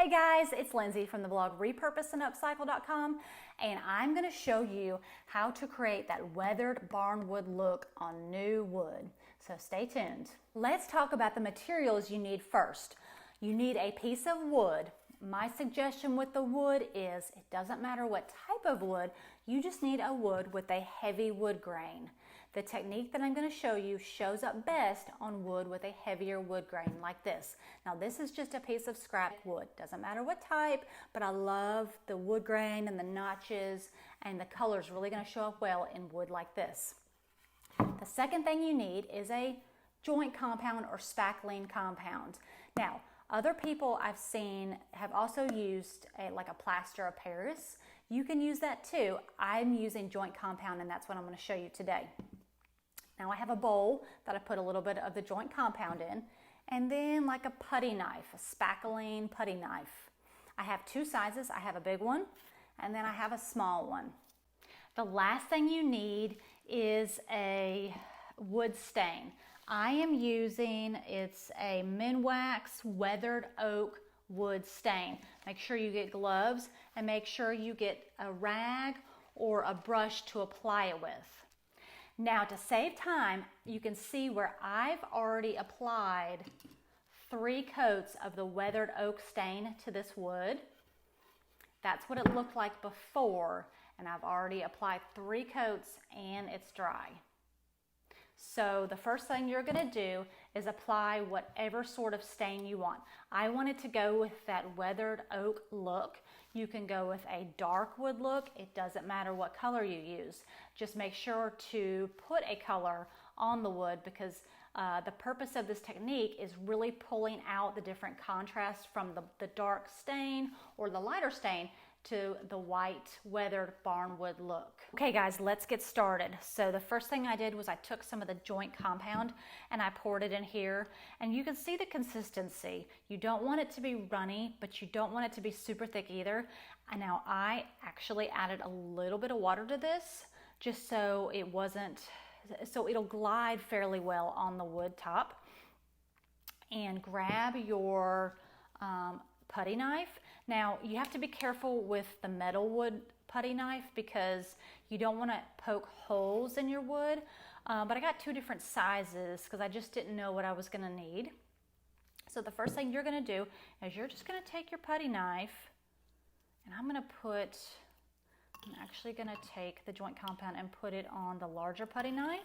Hey guys, it's Lindsay from the blog repurposeandupcycle.com, and I'm going to show you how to create that weathered barnwood look on new wood. So stay tuned. Let's talk about the materials you need first. You need a piece of wood. My suggestion with the wood is it doesn't matter what type of wood, you just need a wood with a heavy wood grain. The technique that I'm going to show you shows up best on wood with a heavier wood grain like this. Now this is just a piece of scrap wood. Doesn't matter what type, but I love the wood grain and the notches, and the color is really going to show up well in wood like this. The second thing you need is a joint compound or spackling compound. Now, other people I've seen have also used like a plaster of Paris. You can use that too. I'm using joint compound, and that's what I'm going to show you today. Now I have a bowl that I put a little bit of the joint compound in, and then like a putty knife, a spackling putty knife. I have two sizes. I have a big one, and then I have a small one. The last thing you need is a wood stain. I am using, it's a Minwax weathered oak wood stain. Make sure you get gloves and make sure you get a rag or a brush to apply it with. Now to save time, you can see where I've already applied 3 coats of the weathered oak stain to this wood. That's what it looked like before, and I've already applied 3 coats and it's dry. So the first thing you're going to do is apply whatever sort of stain you want. I wanted to go with that weathered oak look. You can go with a dark wood look. It doesn't matter what color you use. Just make sure to put a color on the wood, because the purpose of this technique is really pulling out the different contrasts from the dark stain or the lighter stain to the white weathered barnwood look. Okay guys, let's get started. So the first thing I did was I took some of the joint compound and I poured it in here, and you can see the consistency. You don't want it to be runny, but you don't want it to be super thick either. And now I actually added a little bit of water to this just so it'll glide fairly well on the wood top. And grab your putty knife. Now you have to be careful with the metal wood putty knife because you don't want to poke holes in your wood, but I got 2 different sizes because I just didn't know what I was going to need. So the first thing you're going to do is you're just going to take your putty knife, and I'm actually going to take the joint compound and put it on the larger putty knife.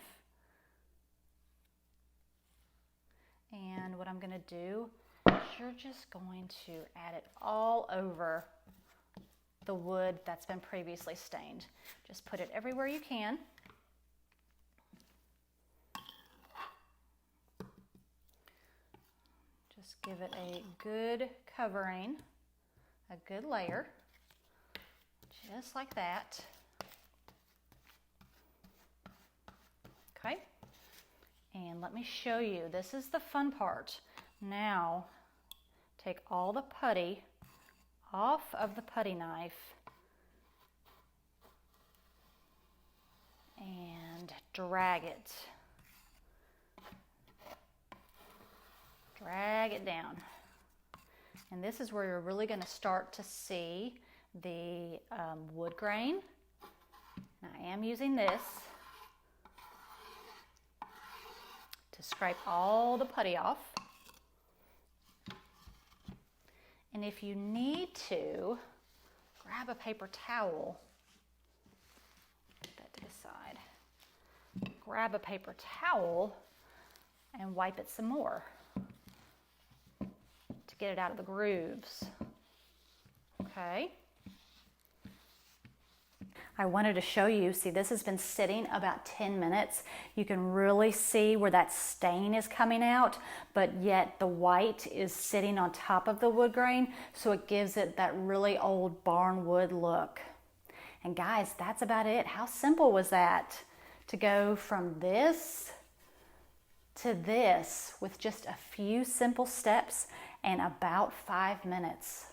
And what I'm going to do, you're just going to add it all over the wood that's been previously stained. Just put it everywhere you can. Just give it a good covering, a good layer, just like that. Okay, and let me show you. This is the fun part. Now, take all the putty off of the putty knife and drag it. Drag it down. And this is where you're really going to start to see the wood grain. And I am using this to scrape all the putty off. And if you need to, grab a paper towel. Put that to the side. Grab a paper towel and wipe it some more to get it out of the grooves. Okay. I wanted to show you, see, this has been sitting about 10 minutes. You can really see where that stain is coming out, but yet the white is sitting on top of the wood grain, so it gives it that really old barnwood look. And guys, that's about it. How simple was that? To go from this to this with just a few simple steps and about 5 minutes.